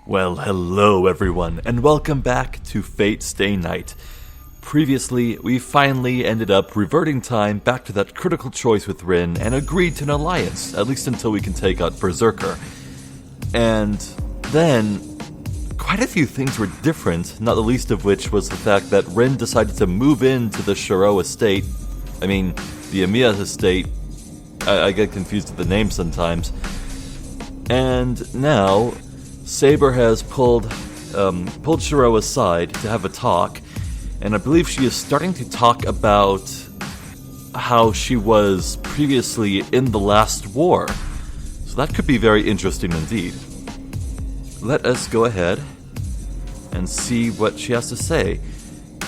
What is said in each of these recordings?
Well, hello everyone, and welcome back to Fate Stay Night. Previously, we finally ended up reverting time back to that critical choice with Rin and agreed to an alliance, at least until we can take out Berserker. And then, quite a few things were different, not the least of which was the fact that Rin decided to move into the Shirou estate. I mean, the Emiya estate. I get confused with the name sometimes. And now Saber has pulled Shirou aside to have a talk, and I believe she is starting to talk about how she was previously in the last war. So that could be very interesting indeed. Let us go ahead and see what she has to say.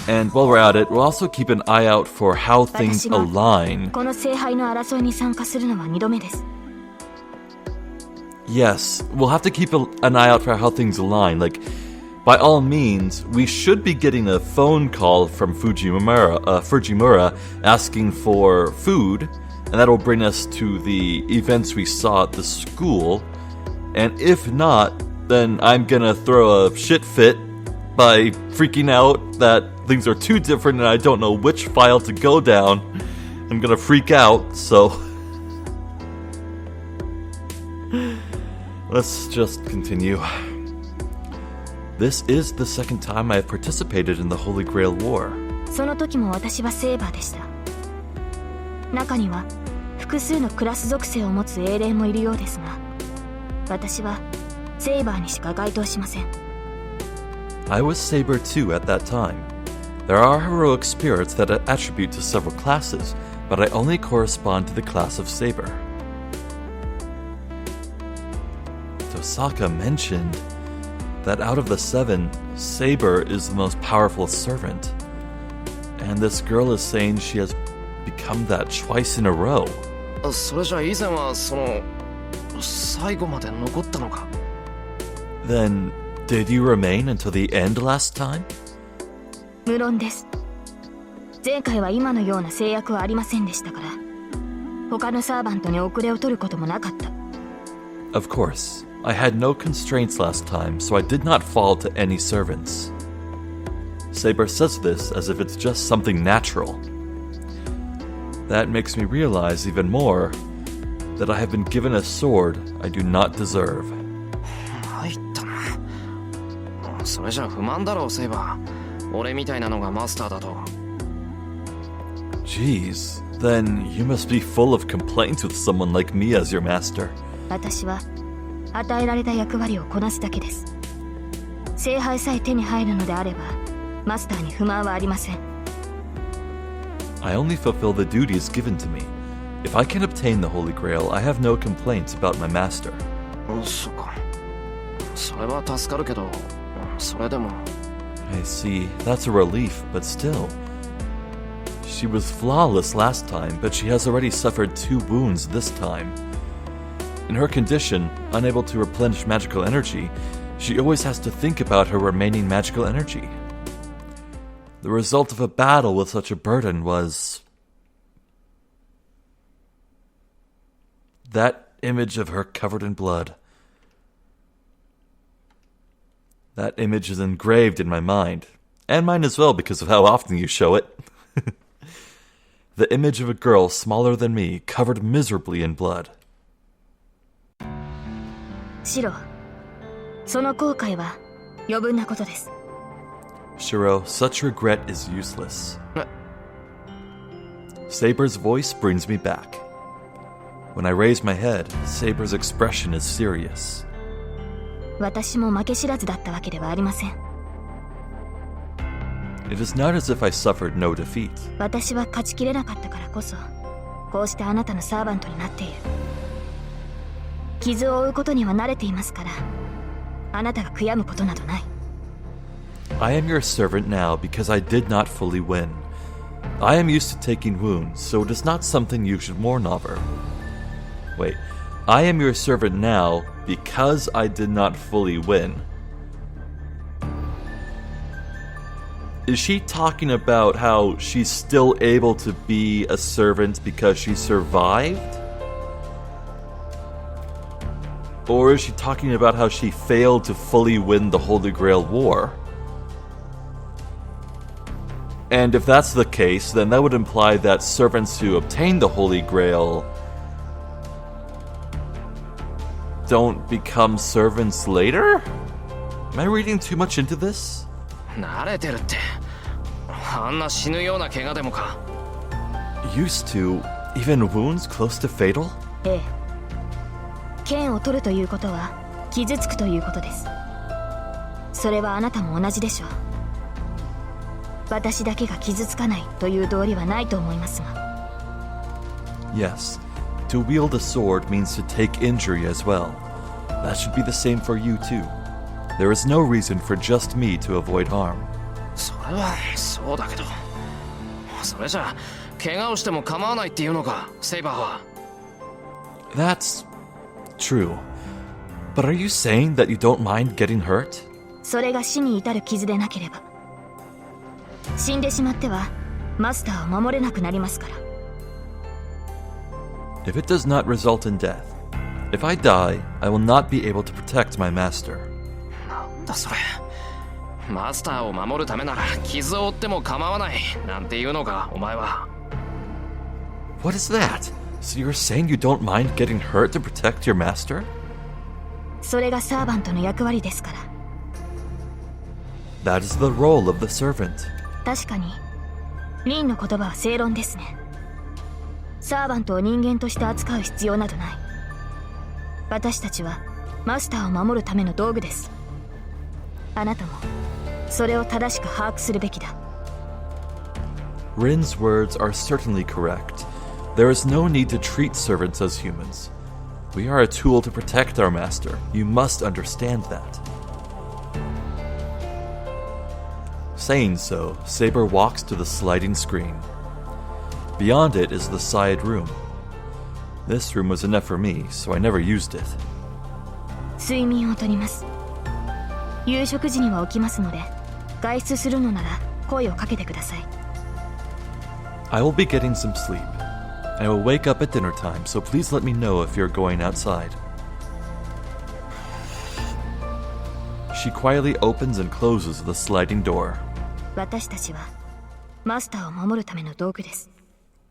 And while we're at it, we'll also keep an eye out for how things align. Yes, we'll have to keep an eye out for how things align. Like, by all means, we should be getting a phone call from Fujimura asking for food, and that'll bring us to the events we saw at the school. And if not, then I'm gonna throw a shit fit by freaking out that things are too different and I don't know which file to go down. I'm gonna freak out, so let's just continue. This is the second time I have participated in the Holy Grail War. その時も私はセーバーでした。中には複数のクラス属性を持つ英霊もいるようですが、私はセーバーにしか該当しません。I was Saber too at that time. There are heroic spirits that attribute to several classes, but I only correspond to the class of Saber. Tosaka mentioned that out of the 7, Saber is the most powerful servant. And this girl is saying she has become that twice in a row. それじゃ以前は最後まで残ったのか? Then, did you remain until the end last time? 無論です。前回は今のような制約はありませんでしたから、他のサーバントに遅れを取ることもなかった。Of course, I had no constraints last time, so I did not fall to any servants. Saber says this as if it's just something natural. That makes me realize even more that I have been given a sword I do not deserve. 入ったな。それじゃ不満だろう、セイバー。俺みたいなのがマスターだと。Jeez, then you must be full of complaints with someone like me as your master. 私は与えられた役割をこなすだけです。聖杯さえ手に入るのであれば、マスターに不満はありません。I only fulfill the duties given to me. If I can obtain the Holy Grail, I have no complaints about my master. そっか。それは助かるけど、それでも。I see. That's a relief, but still. She was flawless last time, but she has already suffered 2 wounds this time. In her condition, unable to replenish magical energy, she always has to think about her remaining magical energy. The result of a battle with such a burden was that image of her covered in blood. That image is engraved in my mind, and mine as well because of how often you show it. The image of a girl smaller than me, covered miserably in blood. シロ、その後悔は余分なことです。Shirou, such regret is useless. Saber's voice brings me back. When I raise my head, Saber's expression is serious. 私も負け知らずだったわけではありません。It is not as if I suffered no defeat. 私は勝ちきれなかったからこそ、こうしてあなたのサーバントになっている。傷を負うことには慣れていますから、あなたが悔やむことなどない。I am your servant now because I did not fully win. I am used to taking wounds, so it is not something you should mourn over. Wait, I am your servant now because I did not fully win. Is she talking about how she's still able to be a servant because she survived? Or is she talking about how she failed to fully win the Holy Grail War? And if that's the case, then that would imply that servants who obtain the Holy Grail don't become servants later? Am I reading too much into this? 慣れてるって。あんな死ぬような怪我でもか。Used to, even wounds close to fatal? ええ。剣を取るということは傷つくということです。それはあなたも同じでしょう。私だけが傷つかないという道理はないと思いますが。Yes, to wield a sword means to take injury as well. That should be the same for you too. There is no reason for just me to avoid harm. それはそうだけど、それじゃ怪我をしても構わないっていうのか、セイバーは。That's true. But are you saying that you don't mind getting hurt? それが死に至る傷でなければ、死んでしまってはマスターを守れなくなりますから。If it does not result in death, if I die, I will not be able to protect my master. なんだそれ。マスターを守るためなら傷を負っても構わないなんていうのか、お前は。What is that? So you're saying you don't mind getting hurt to protect your master? それがサーバントの役割ですから。That is the role of the servant. 確かにリンの言葉は正論ですね。サーバントを人間として扱う必要などない。私たちはマスターを守るための道具です。あなたもそれを正しく把握するべきだ。 Rin's words are certainly correct. There is no need to treat servants as humans. We are a tool to protect our master. You must understand that. Saying so, Saber walks to the sliding screen. Beyond it is the side room. This room was enough for me, so I never used it. 睡眠をとります。夕食時には起きますので、外出するのなら声をかけてください。I will be getting some sleep. I will wake up at dinner time, so please let me know if you're going outside. She quietly opens and closes the sliding door. 私たちはマスターを守るための道具です。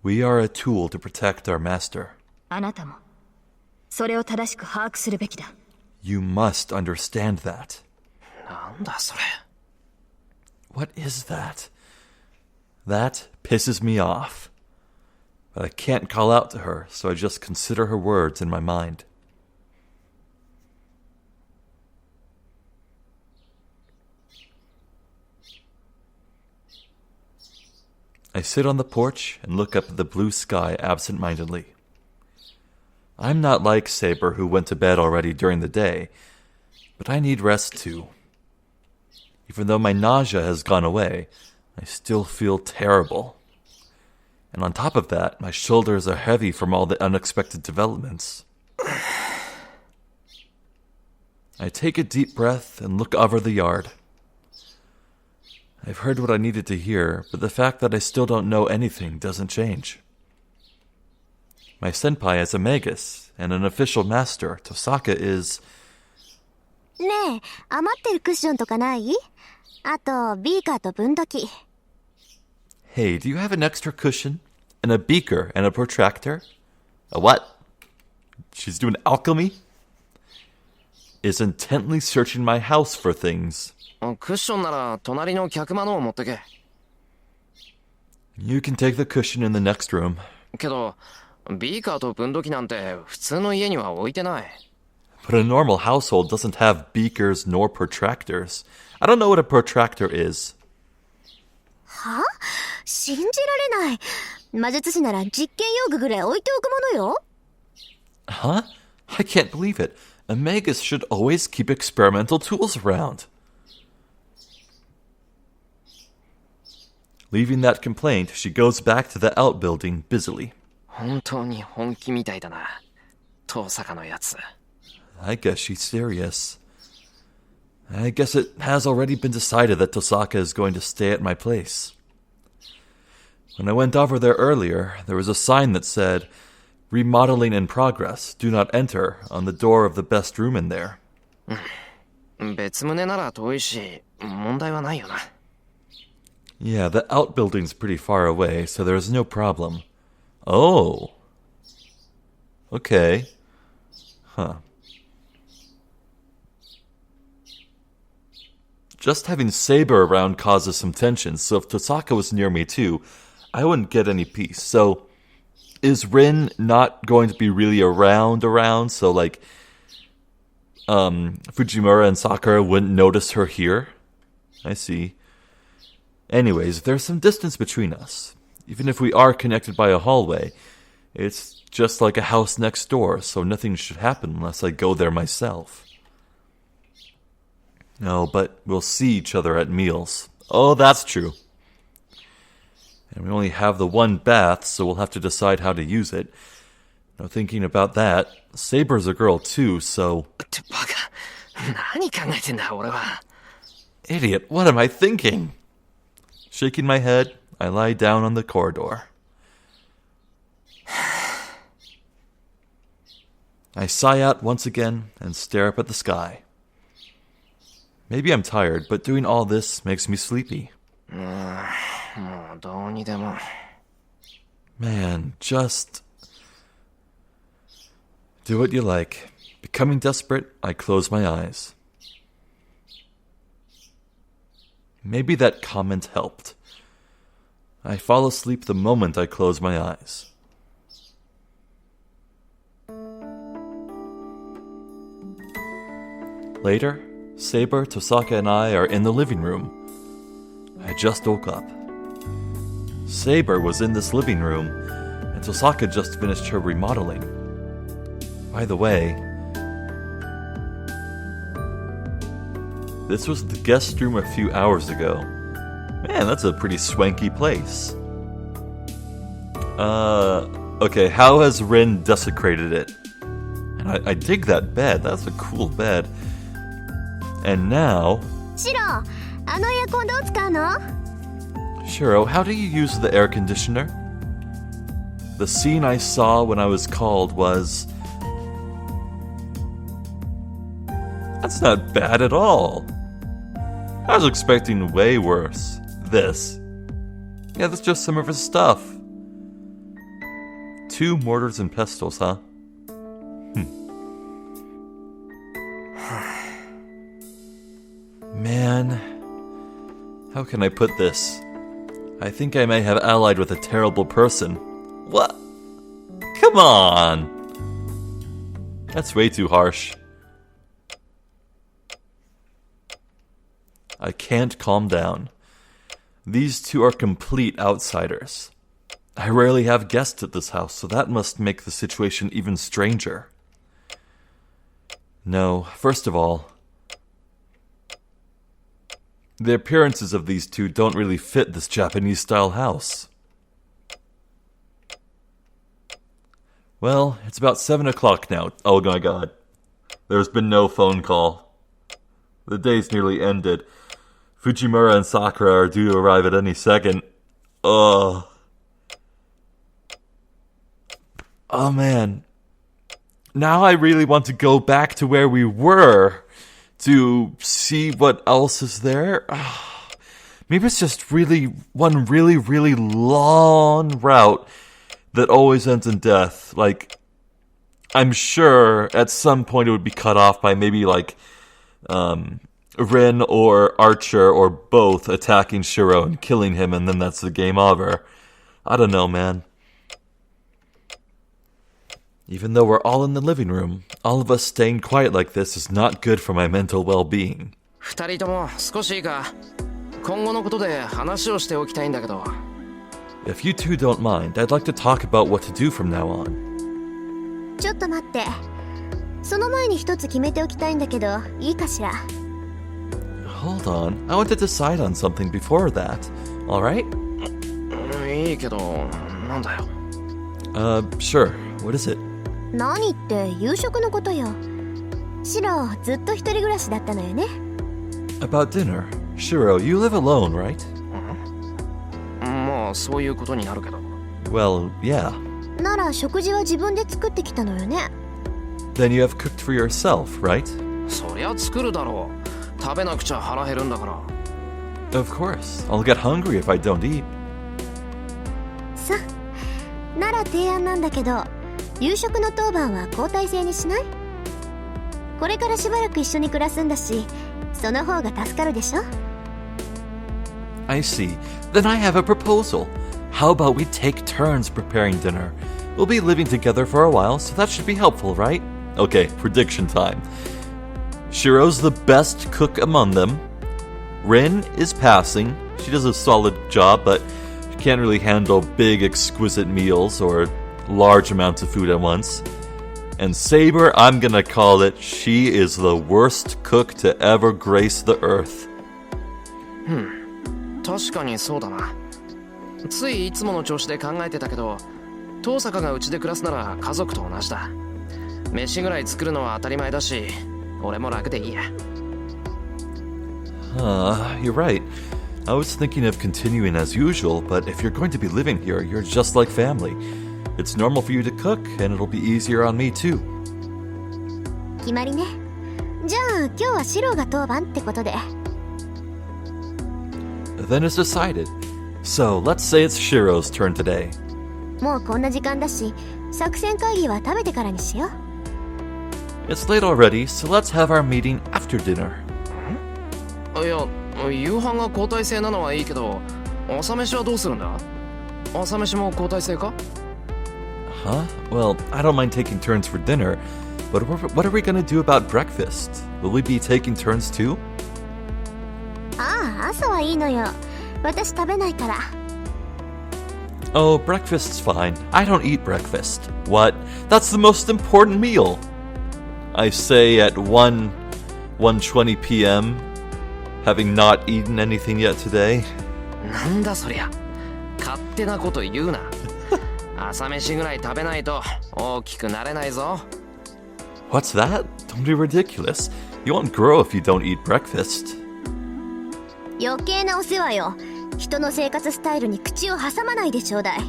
We are a tool to protect our master. あなたもそれを正しく把握するべきだ。You must understand that. なんだそれ。What is that? That pisses me off. But I can't call out to her, so I just consider her words in my mind. I sit on the porch and look up at the blue sky absent-mindedly. I'm not like Saber, who went to bed already during the day, but I need rest too. Even though my nausea has gone away, I still feel terrible. And on top of that, my shoulders are heavy from all the unexpected developments. I take a deep breath and look over the yard. I've heard what I needed to hear, but the fact that I still don't know anything doesn't change. My senpai is a magus, and an official master, Tosaka, is... ねえ、余ってるクッションとかない？あと、ビーカーと分度器。Hey, do you have an extra cushion? And a beaker and a protractor? A what? She's doing alchemy? Is intently searching my house for things. クッションなら隣の客間のを持ってけ。You can take the cushion in the next room. けど、ビーカーと分度器なんて普通の家には置いてない。But a normal household doesn't have beakers nor protractors. I don't know what a protractor is. は？信じられない。魔術師なら実験用具ぐらい置いておくものよ。Huh? I can't believe it. A magus should always keep experimental tools around. Leaving that complaint, she goes back to the outbuilding busily. 本当に本気みたいだな。遠坂のやつ。I guess she's serious. I guess it has already been decided that Tosaka is going to stay at my place. When I went over there earlier, there was a sign that said, Remodeling in progress. Do not enter on the door of the best room in there. 別棟なら遠いし、問題はないよな。Yeah, the outbuilding's pretty far away, so there's no problem. Oh. Okay. Huh. Just having Saber around causes some tension, so if Tosaka was near me too, I wouldn't get any peace. So, is Rin not going to be really around, so like, Fujimura and Sakura wouldn't notice her here? I see. Anyways, there's some distance between us. Even if we are connected by a hallway, it's just like a house next door, so nothing should happen unless I go there myself. No, but we'll see each other at meals. Oh, that's true. And we only have the one bath, so we'll have to decide how to use it. Now, thinking about that, Saber's a girl too, so... ってバカ。何考えてんだ、俺は。Idiot, what am I thinking? Shaking my head, I lie down on the corridor. I sigh out once again and stare up at the sky. Maybe I'm tired, but doing all this makes me sleepy. もうどうにでも。Man, just... do what you like. Becoming desperate, I close my eyes. Maybe that comment helped. I fall asleep the moment I close my eyes. Later, Saber, Tosaka, and I are in the living room. I just woke up. Saber was in this living room, and Tosaka just finished her remodeling. By the way, this was the guest room a few hours ago. Man, that's a pretty swanky place. Okay, how has Rin desecrated it? And I dig that bed, that's a cool bed. And now... Shirou, あのエアコンどう使うの? Shirou, how do you use the air conditioner? The scene I saw when I was called was... That's not bad at all. I was expecting way worse. This. Yeah, that's just some of his stuff. 2 mortars and pestles, huh? Man, how can I put this? I think I may have allied with a terrible person. What? Come on! That's way too harsh. I can't calm down. These two are complete outsiders. I rarely have guests at this house, so that must make the situation even stranger. No, first of all, the appearances of these two don't really fit this Japanese-style house. Well, it's about 7 o'clock now. Oh my god. There's been no phone call. The day's nearly ended. Fujimura and Sakura are due to arrive at any second. Ugh. Oh man. Now I really want to go back to where we were to see what else is there. Maybe it's just one really long route that always ends in death. Like, I'm sure at some point it would be cut off by maybe like Rin or Archer or both attacking Shirou and killing him, and then that's the game over. I don't know, man. Even though we're all in the living room, all of us staying quiet like this is not good for my mental well-being. 2人とも少しいいか。今後のことで話をしておきたいんだけど。If you two don't mind, I'd like to talk about what to do from now on. ちょっと待って。その前に一つ決めておきたいんだけど、いいかしら? Hold on, I want to decide on something before that. Alright? いいけど、なんだよ。Sure. What is it? 何って夕食のことよ。シロずっと一人暮らしだったのよね。About dinner. Shirou, you live alone, right? まあそういうことになるけど。 Well, yeah. なら食事は自分で作ってきたのよね。 Then you have cooked for yourself, right? そりゃ作るだろう。食べなくちゃ腹減るんだから。 Of course. I'll get hungry if I don't eat. さ、なら提案なんだけど、夕食の当番は交代制にしない？これからしばらく一緒に暮らすんだし、その方が助かるでしょ？ I see. Then I have a proposal. How about we take turns preparing dinner? We'll be living together for a while, so that should be helpful, right? Okay, prediction time. Shirou's the best cook among them. Rin is passing. She does a solid job, but she can't really handle big, exquisite meals or large amounts of food at once. And Saber, I'm gonna call it, she is the worst cook to ever grace the earth. 確かにそうだな。ついいつもの調子で考えてたけど、遠坂がうちで暮らすなら家族と同じだ。飯ぐらい作るのは当たり前だし、俺も楽でいいや。You're right. I was thinking of continuing as usual, but if you're going to be living here, you're just like family. It's normal for you to cook, and it'll be easier on me too. 決まりね。じゃあ今日はシロが当番ってことで。 Then it's decided. So let's say it's Shirou's turn today. もうこんな時間だし、作戦会議は食べてからにしよう。 It's late already, so let's have our meeting after dinner. いや、夕飯が交代制なのはいいけど、朝飯はどうするんだ？朝飯も交代制か？ Huh? Well, I don't mind taking turns for dinner, but what are we gonna do about breakfast? Will we be taking turns too? ああ、朝はいいのよ。私食べないから。 Oh, breakfast's fine. I don't eat breakfast. What? That's the most important meal. I say at 1:20 p.m., having not eaten anything yet today. なんだそりゃ。勝手なこと言うな。朝飯ぐらい食べないと大きくなれないぞ。What's that? Don't be ridiculous. You won't grow if you don't eat breakfast. 余計なお世話よ。人の生活スタイルに口を挟まないでちょうだい。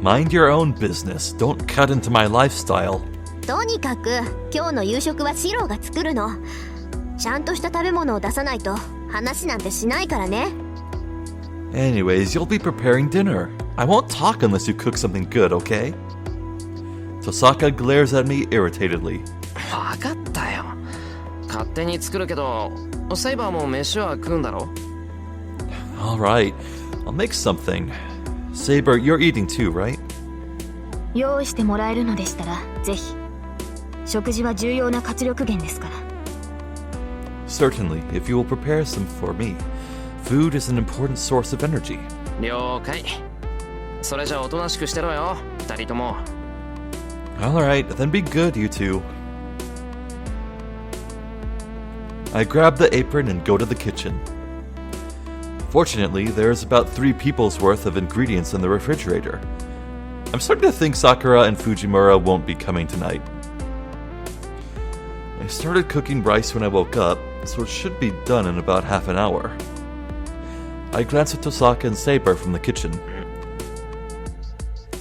Mind your own business. Don't cut into my lifestyle. とにかく今日の夕食はシロが作るの。ちゃんとした食べ物を出さないと話なんてしないからね。 Anyways, you'll be preparing dinner. I won't talk unless you cook something good, okay? Tosaka glares at me irritatedly. わかったよ。勝手に作るけど、セイバーも飯は食うんだろ？ Alright, I'll make something. Saber, you're eating too, right? 用意してもらえるのでしたらぜひ。食事は重要な活力源ですから。 Certainly, if you will prepare some for me. Food is an important source of energy. 了解。それじゃおとなしくしてろよ、二人とも。 Alright, then be good, you two. I grab the apron and go to the kitchen. Fortunately, there's about 3 people's worth of ingredients in the refrigerator. I'm starting to think Sakura and Fujimura won't be coming tonight. I started cooking rice when I woke up, so it should be done in about half an hour. I glance at Tosaka and Saber from the kitchen.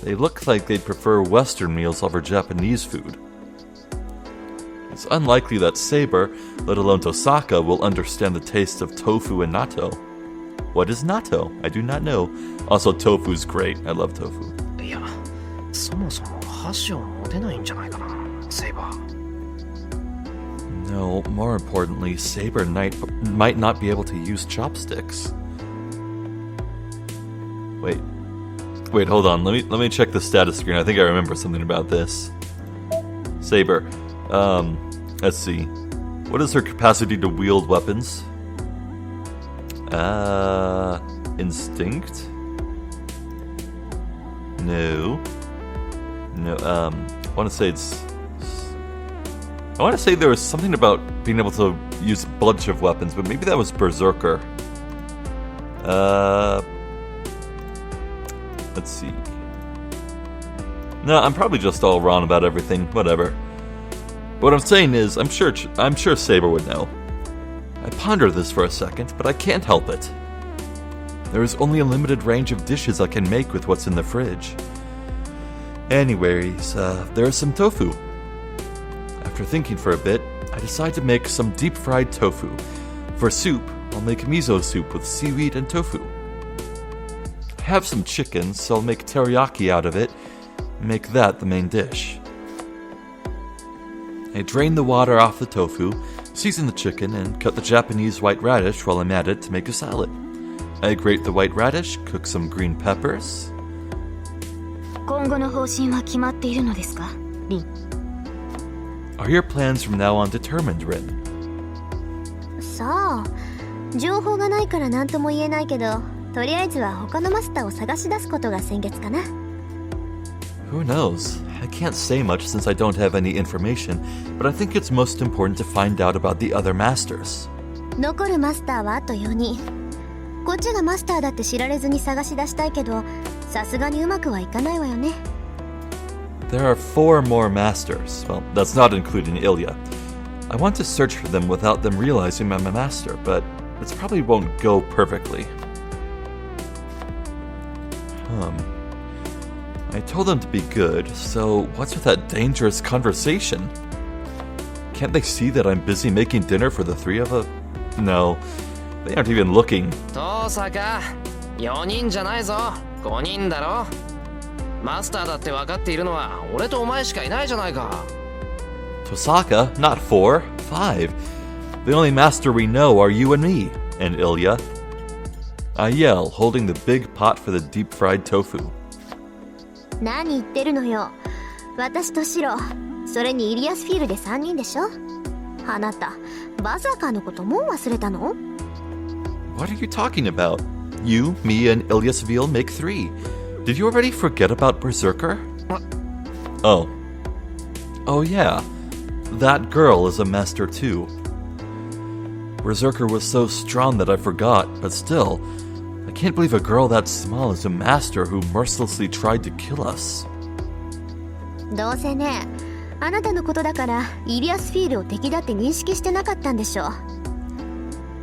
They look like they'd prefer Western meals over Japanese food. It's unlikely that Saber, let alone Tosaka, will understand the taste of tofu and natto. What is natto? I do not know. Also, tofu's great. I love tofu. いや、そもそも箸を持てないんじゃないかな、セイバー。No, more importantly, Saber might not be able to use chopsticks. Wait, hold on. Let me check the status screen. I think I remember something about this. Saber, let's see. What is her capacity to wield weapons? Instinct? No, I want to say there was something about being able to use a bunch of weapons, but maybe that was Berserker. Let's see. No, I'm probably just all wrong about everything. Whatever. What I'm saying is, I'm sure Saber would know. I ponder this for a second, but I can't help it. There is only a limited range of dishes I can make with what's in the fridge. Anyways, there is some tofu. After thinking for a bit, I decide to make some deep-fried tofu. For soup, I'll make miso soup with seaweed and tofu. I have some chicken, so I'll make teriyaki out of it and make that the main dish. I drain the water off the tofu, season the chicken, and cut the Japanese white radish while I'm at it to make a salad. I grate the white radish, cook some green peppers. 今後の方針は決まっているのですか、リン。 Are your plans from now on determined, Rin? さあ、情報がないから何とも言えないけど、とりあえずは他のマスターを探し出すことが先決かな。 Who knows? I can't say much since I don't have any information, but I think it's most important to find out about the other masters. 残るマスターはあと4人。こっちがマスターだって知られずに探し出したいけど、さすがにうまくはいかないわよね。 There are 4 more masters. Well, that's not including Ilya. I want to search for them without them realizing I'm a master, but it probably won't go perfectly. I told them to be good, so what's with that dangerous conversation? Can't they see that I'm busy making dinner for the 3 of us? No, they aren't even looking. 遠坂、4人じゃないぞ、5人だろ。マスターだって分かっているのは俺とお前しかいないじゃないか。 Tosaka, not 4, 5. The only master we know are you and me, and Ilya. I yell, holding the big pot for the deep-fried tofu. 何言ってるのよ。私とシロ、それにイリアスフィールで3人でしょ。あなた、バザーカーのこともう忘れたの？ What are you talking about? You, me, and Ilyasvil make 3. Did you already forget about Berserker? Oh. Oh yeah. That girl is a master too. Berserker was so strong that I forgot, but still, I can't believe a girl that small is a master who mercilessly tried to kill us. どうせね、あなたのことだからイリアスフィールを敵だって認識してなかったんでしょ。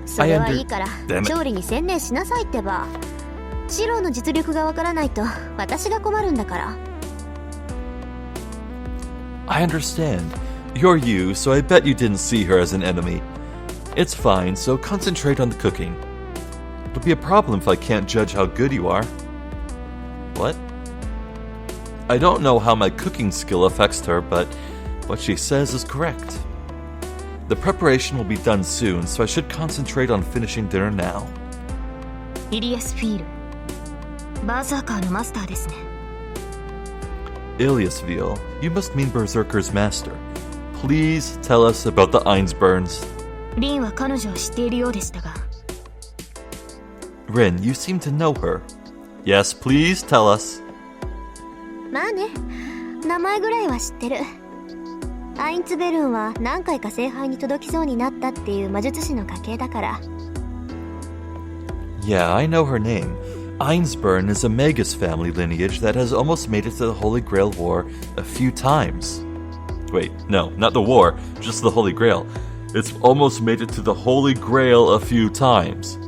それはいいから調理に専念しなさいってば。シローの実力がわからないと私が困るんだから。 I understand. You're you, so I bet you didn't see her as an enemy. It's fine, so concentrate on the cooking. It'll be a problem if I can't judge how good you are. What? I don't know how my cooking skill affects her, but what she says is correct. The preparation will be done soon, so I should concentrate on finishing dinner now. イリアスフィール、バーサーカーのマスターですね。 Ilyasvil, you must mean Berserker's master. Please tell us about the Einsburns. リンは彼女を知っているようでしたが。 Rin, you seem to know her. Yes, please tell us. まあね、名前ぐらいは知ってる。アインツベルンは何回か聖杯に届きそうになったっていう魔術師の家系だから。 Yeah, I know her name. Einsburn is a Magus family lineage that has almost made it to the Holy Grail War a few times. Wait, no, not the war, just the Holy Grail. It's almost made it to the Holy Grail a few times.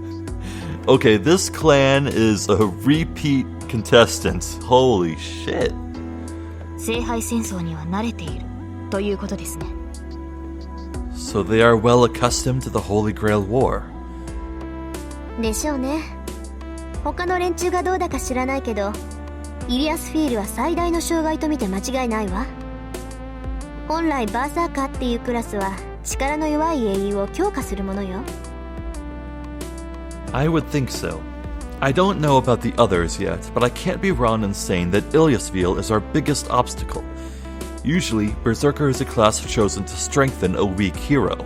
Okay, this clan is a repeat contestant. Holy shit. 聖杯戦争には慣れているということですね。 So they are well accustomed to the Holy Grail War. でしょうね。他の連中がどうだか知らないけど、イリアスフィールは最大の障害と見て間違いないわ。本来バーサーカーっていうクラスは力の弱い英雄を強化するものよ。 I would think so. I don't know about the others yet, but I can't be wrong in saying that Ilyasvil is our biggest obstacle. Usually, Berserker is a class chosen to strengthen a weak hero.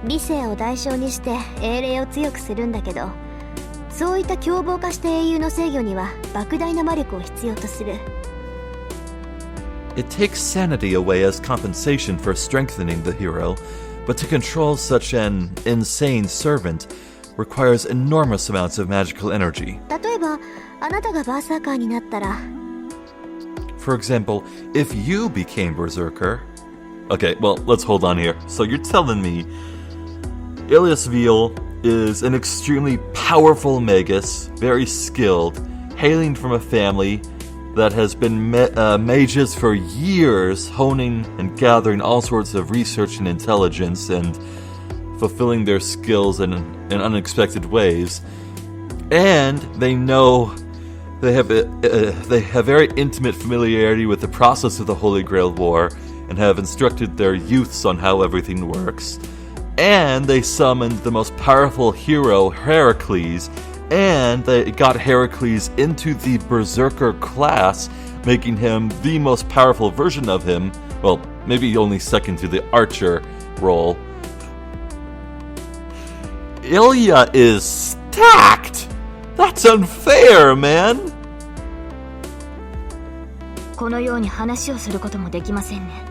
理性を代償にして英霊を強くするんだけど、そういった凶暴化した英雄の制御には莫大な魔力を必要とする。 It takes sanity away as compensation for strengthening the hero, but to control such an insane servant requires enormous amounts of magical energy. 例えば、あなたがバーサーカーになったら。 For example, if you became Berserker... Okay, well, let's hold on here. So you're telling me Ilyasvil is an extremely powerful magus, very skilled, hailing from a family that has been mages for years, honing and gathering all sorts of research and intelligence and fulfilling their skills in unexpected ways. And they know they have very intimate familiarity with the process of the Holy Grail War and have instructed their youths on how everything works. And they summoned the most powerful hero, Heracles, and they got Heracles into the Berserker class, making him the most powerful version of him. Well, maybe only second to the Archer role. Emiya is stacked! That's unfair, man! このように話をすることもできませんね。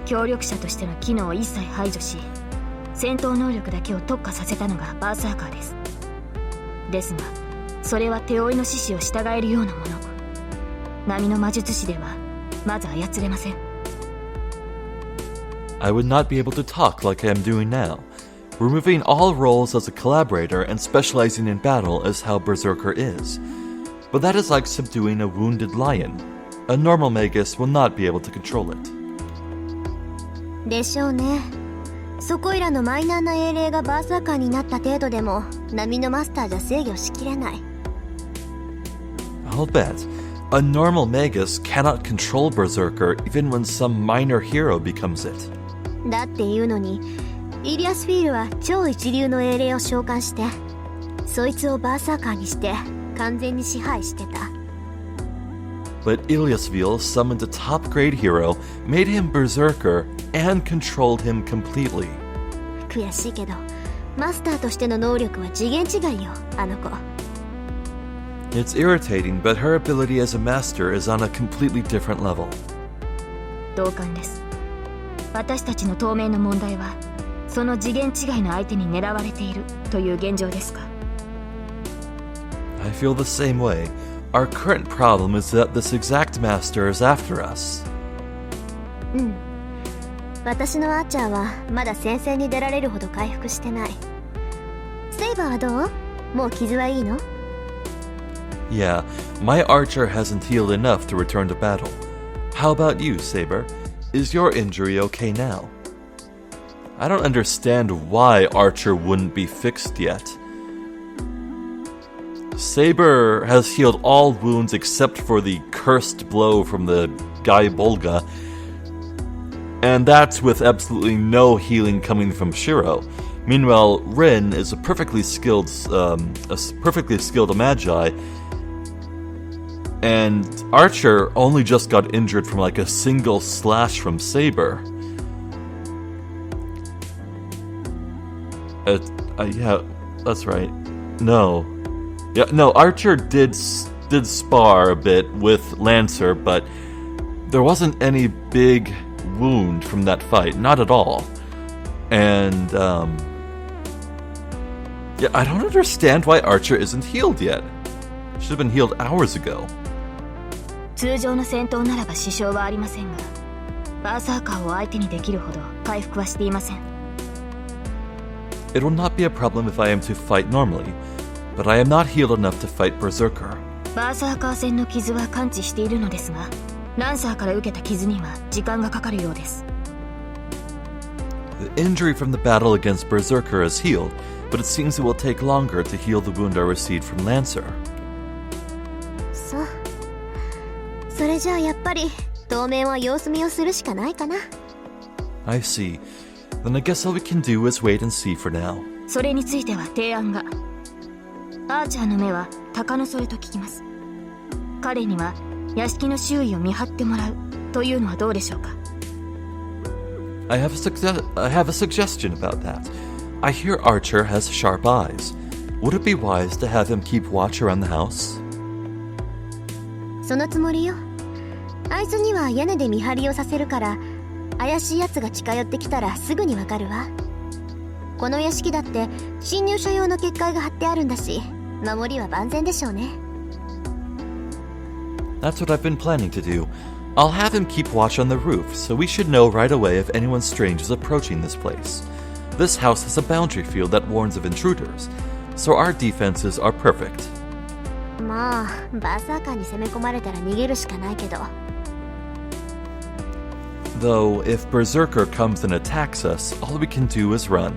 協力者としての機能を一切排除し、戦闘能力だけを特化させたのがバーサーカーです。ですが、それは手負いの獅子を従えるようなもの。波の魔術師ではまず操れません。I would not be able to talk like I am doing now. Removing all roles as a collaborator and specializing in battle is how Berserker is. But that is like subduing a wounded lion. A normal magus will not be able to control it. でしょうね。そこいらのマイナーな英霊がバーサーカーになった程度でも波のマスターじゃ制御しきれない。I'll bet. A normal magus cannot control Berserker even when some minor hero becomes it. だっていうのに、イリアスフィールは超一流の英霊を召喚して、そいつをバーサーカーにして完全に支配してた。But Ilyasvil summoned a top-grade hero, made him Berserker, and controlled him completely. 悔しいけど、マスターとしての能力は次元違いよ、あの子。It's irritating, but her ability as a master is on a completely different level. 同感です。私たちの当面の問題は、その次元違いの相手に狙われているという現状ですか。I feel the same way. Our current problem is that this exact master is after us. うん。私のアーチャーはまだ戦線に出られるほど回復してない。セイバーはどう？もう傷はいいの？ Yeah, my archer hasn't healed enough to return to battle. How about you, Saber? Is your injury okay now? I don't understand why Archer wouldn't be fixed yet. Saber has healed all wounds except for the cursed blow from the Guy Bolga, and that's with absolutely no healing coming from Shirou. Meanwhile, Rin is a perfectly skilled magi, and Archer only just got injured from like a single slash from Saber. Yeah, that's right. No. Yeah, no, Archer did spar a bit with Lancer, but there wasn't any big wound from that fight, not at all. And, yeah, I don't understand why Archer isn't healed yet. Should have been healed hours ago. 通常の戦闘ならば支障はありませんが、バーサーカーを相手にできるほど回復はしていません。It will not be a problem if I am to fight normally, but I am not healed enough to fight Berserker. バーサーカー戦の傷は完治しているのですが、ランサーから受けた傷には時間がかかるようです。The injury from the battle against Berserker is healed, but it seems it will take longer to heal the wound I received from Lancer. そう。それじゃあやっぱり当面は様子見をするしかないかな。I see. Then I guess all we can do is wait and see for now. それについては提案が。アーチャーの目は鷹の添えと聞きます。彼には屋敷の周囲を見張ってもらうというのはどうでしょうか。I have a suggestion about that. I hear Archer has sharp eyes. Would it be wise to have him keep watch around the house? そのつもりよ。あいつには屋根で見張りをさせるから、怪しい奴が近寄ってきたらすぐにわかるわ。この屋敷だって侵入者用の結界が張ってあるんだし、守りは万全でしょうね。That's what I've been planning to do. I'll have him keep watch on the roof, so we should know right away if anyone strange is approaching this place. This house has a boundary field that warns of intruders, so our defenses are perfect. まあバーサーカーに攻め込まれたら逃げるしかないけど。 Though, if Berserker comes and attacks us, all we can do is run.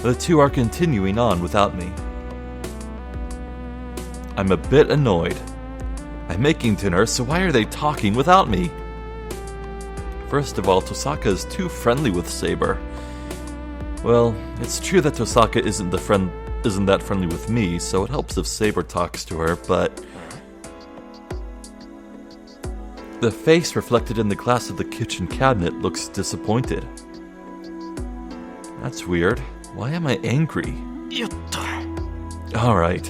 The two are continuing on without me. I'm a bit annoyed. I'm making dinner, so why are they talking without me? First of all, Tosaka is too friendly with Saber. Well, it's true that Tosaka isn't that friendly with me, so it helps if Saber talks to her, but the face reflected in the glass of the kitchen cabinet looks disappointed. That's weird. Why am I angry? Alright.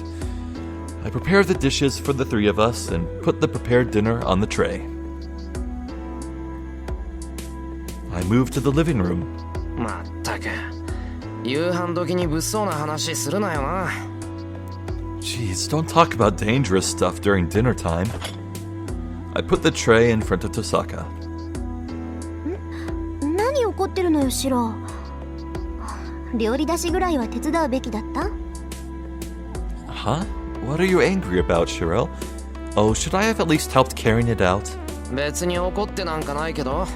I prepare the dishes for the three of us and put the prepared dinner on the tray. I move to the living room. まったく夕飯時に物騒な話するなよな。 Jeez, don't talk about dangerous stuff during dinner time. I put the tray in front of Tosaka. 何怒ってるのよシロ。料理出しぐらいは手伝うべきだった？ Huh? What are you angry about, Shirou? Oh, should I have at least helped carrying it out? 別に怒ってなんかないけど。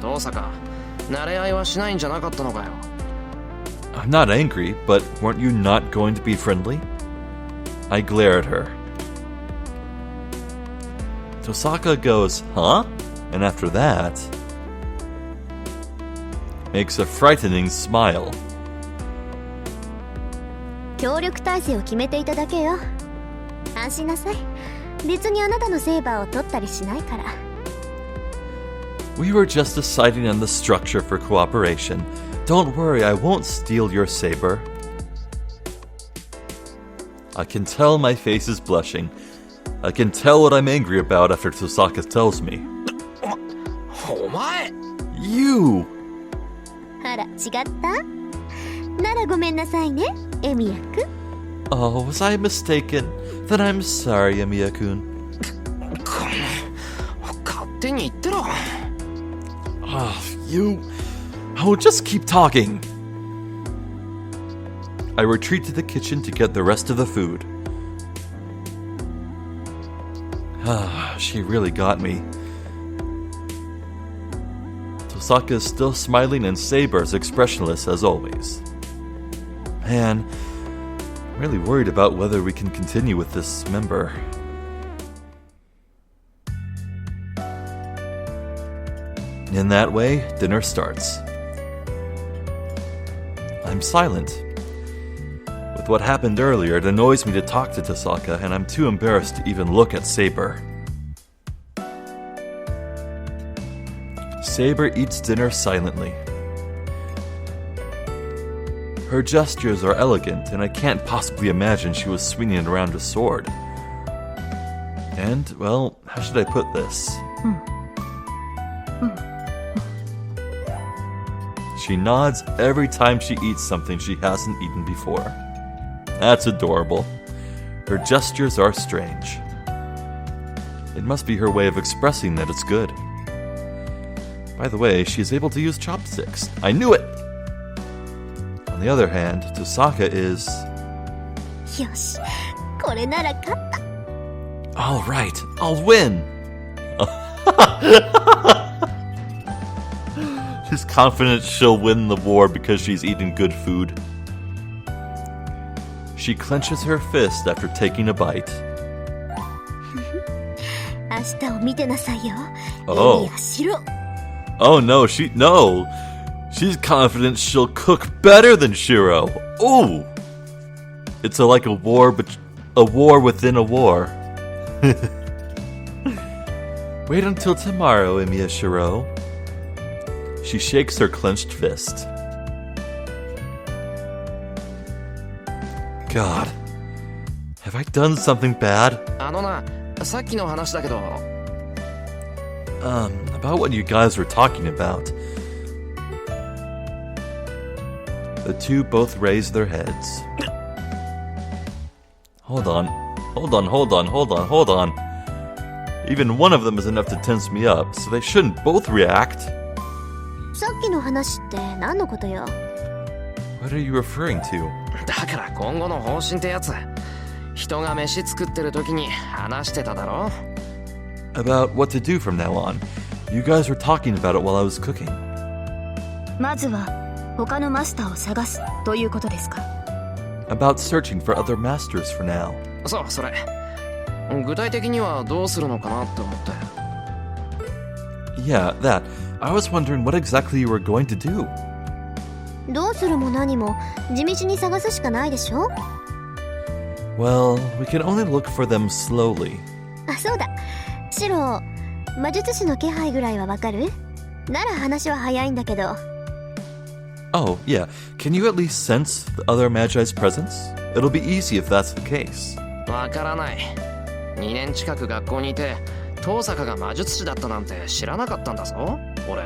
遠坂、慣れ合いはしないんじゃなかったのかよ。 I'm not angry, but weren't you not going to be friendly? I glare at her. Tosaka goes, huh? And after that, makes a frightening smile. 協力体制を決めていただけよ。安心なさい。別にあなたのセーバーを取ったりしないから。 We were just deciding on the structure for cooperation. Don't worry, I won't steal your saber. I can tell my face is blushing. I can tell what I'm angry about after Tosaka tells me. お前 You! あら、違った？ならごめんなさいね、エミヤくん。 Oh, was I mistaken? Then I'm sorry, Emiya-kun. 勝手に言ってろ。 Oh, you... Oh, just keep talking. I retreat to the kitchen to get the rest of the food. Ah, she really got me. Tosaka is still smiling and Saber is expressionless as always. Man, I'm really worried about whether we can continue with this member. In that way, dinner starts. I'm silent. With what happened earlier, it annoys me to talk to Tosaka, and I'm too embarrassed to even look at Saber. Saber eats dinner silently. Her gestures are elegant, and I can't possibly imagine she was swinging around a sword. And, well, how should I put this? She nods every time she eats something she hasn't eaten before. That's adorable. Her gestures are strange. It must be her way of expressing that it's good. By the way, she is able to use chopsticks. I knew it! On the other hand, Tosaka is... よし、これなら勝った。 Alright, I'll win! She's confident she'll win the war because she's eating good food. She clenches her fist after taking a bite. 明日を見てなさいよ。 Oh. エミヤシロ。 Oh no, she's confident she'll cook better than Shirou. Ooh! It's like a war within a war. Wait until tomorrow, Emiya Shirou. She shakes her clenched fist. God, have I done something bad? あのな、さっきの話だけど。 About what you guys were talking about. The two both raise their heads. Hold on. Even one of them is enough to tense me up, so they shouldn't both react. さっきの話って何のことよ？ What are you referring to? だから今後の方針ってやつ、人が飯作ってる時に話してただろ。 About what to do from now on. You guys were talking about it while I was cooking. まずは他のマスターを探すということですか？ About searching for other masters for now. そう、それ。具体的にはどうするのかなって思って。 Yeah, that. I was wondering what exactly you were going to do. どうするも何も地道に探すしかないでしょ。 Well, we can only look for them slowly. あ、そうだ。シロー、魔術師の気配ぐらいはわかる？なら話は早いんだけど。 Oh, yeah. Can you at least sense the other Magi's presence? It'll be easy if that's the case. わからない。2年近く学校にいて、遠坂が魔術師だったなんて知らなかったんだぞ、俺。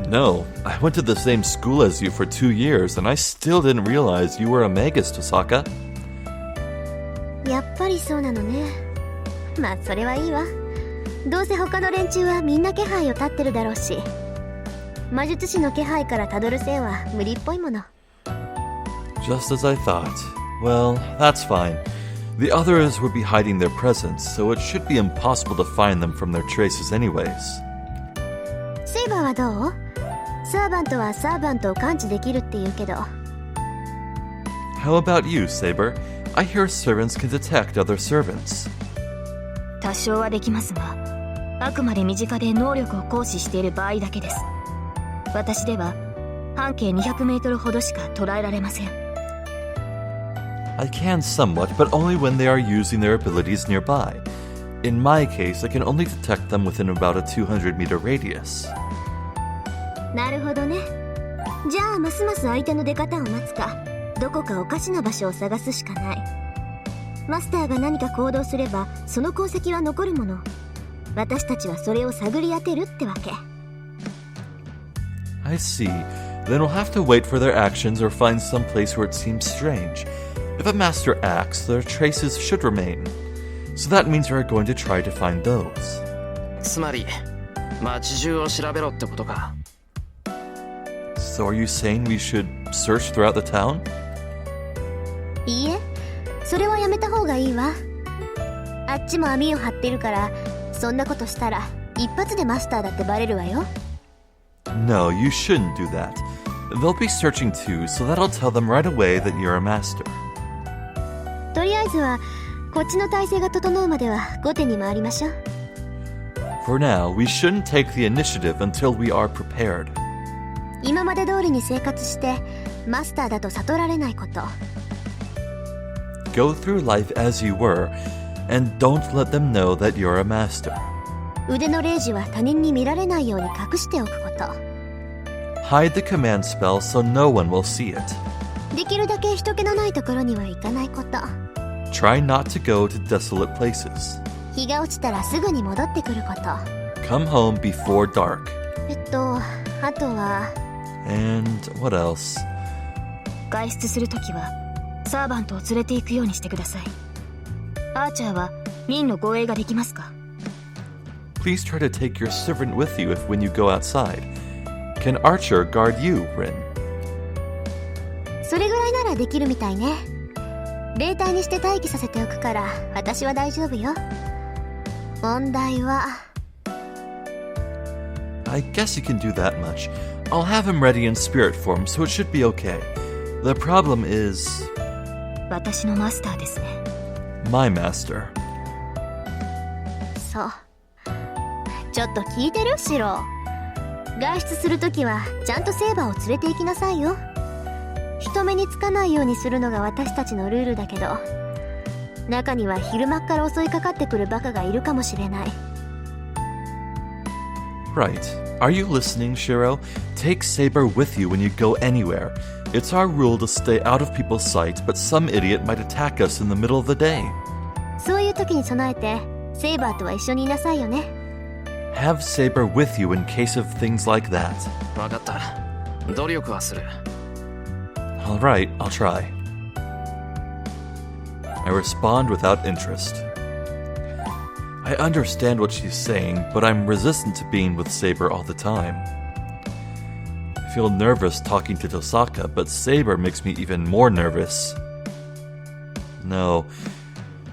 No, I went to the same school as you for 2 years, and I still didn't realize you were a magus, Tosaka. やっぱりそうなのね。まあそれはいいわ。どうせ他の連中はみんな気配を立ってるだろうし、魔術師の気配からたどる線は無理っぽいもの。 Just as I thought. Well, that's fine. The others would be hiding their presence, so it should be impossible to find them from their traces anyways. セイバーはどう？サーバントはサーバントを感知できるって言うけど。 How about you, Saber? I hear servants can detect other servants. 多少はできますが、あくまで身近で能力を行使している場合だけです。私では半径200メートルほどしか捉えられません。 I can somewhat, but only when they are using their abilities nearby. In my case, I can only detect them within about a 200-meter radius. なるほどね。じゃあますます相手の出方を待つか、どこかおかしな場所を探すしかない。マスターが何か行動すればその痕跡は残るもの。私たちはそれを探り当てるってわけ。 I see. Then we'll have to wait for their actions or find some place where it seems strange. If a master acts, their traces should remain. So that means we are going to try to find those. つまり、街中を調べろってことか。 So are you saying we should search throughout the town? いいえ、それはやめた方がいいわ。あっちも網を張ってるから、そんなことしたら一発でマスターだってバレるわよ。 No, you shouldn't do that. They'll be searching too, so that'll tell them right away that you're a master. とりあえずはこっちの体制が整うまでは後手に回りましょう。 For now, we shouldn't take the initiative until we are prepared. 今まで通りに生活してマスターだと悟られないこと。 Go through life as you were, and don't let them know that you're a master. 腕の令示は他人に見られないように隠しておくこと。 Hide the command spell so no one will see it. できるだけ人気のないところには行かないこと。 Try not to go to desolate places. 日が落ちたらすぐに戻ってくること。 Come home before dark. あとは And what else? 外出するときはサーバントを連れて行くようにしてください。アーチャーは任の護衛ができますか？ Please try to take your servant with you if when you go outside. Can Archer guard you, Rin? それぐらいならできるみたいね。霊体にして待機させておくから私は大丈夫よ。問題は I guess you can do that much. I'll have him ready in spirit form, so it should be okay. The problem is... 私のマスターですね。 my master. そう。ちょっと聞いてる？シロー。外出するときはちゃんとセーバーを連れて行きなさいよ。人目につかないようにするのが私たちのルールだけど、中には昼間っから襲いかかってくるバカがいるかもしれない。 Right. Are you listening, Shirou? Take Saber with you when you go anywhere. It's our rule to stay out of people's sight, but some idiot might attack us in the middle of the day. そういう時に備えてセーバーとは一緒にいなさいよね。 Have Saber with you in case of things like that. わかった。努力はする。 Alright, I'll try. I respond without interest. I understand what she's saying, but I'm resistant to being with Saber all the time. feel nervous talking to Tosaka, but Saber makes me even more nervous. No,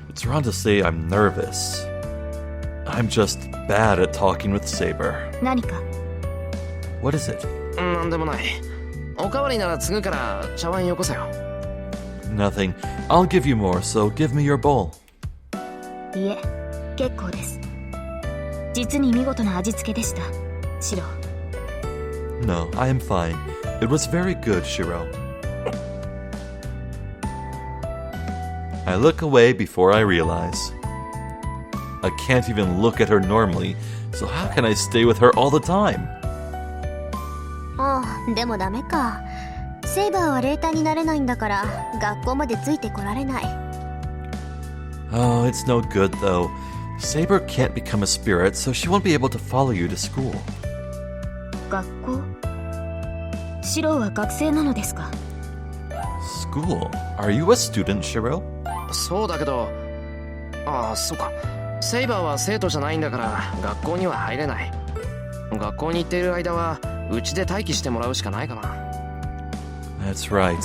it's wrong to say I'm nervous. I'm just bad at talking with Saber. 何か What is it? なんでもない。おかわりなら継ぐから茶碗よこせよ。 Nothing. I'll give you more, so give me your bowl. いえ結構です。実に見事な味付けでしたシロ。 No, I am fine. It was very good, Shirou. I look away before I realize. I can't even look at her normally, so how can I stay with her all the time? ああ、でもダメか。セイバーは霊体になれないんだから学校までついてこられない。 Oh, it's no good though. Saber can't become a spirit, so she won't be able to follow you to school. 学校シロは学生なのですか？ School? Are you a student, Shirou? そうだけど、ああ、そうか。セイバーは生徒じゃないんだから学校には入れない。学校に行っている間はうちで待機してもらうしかないかな。 That's right.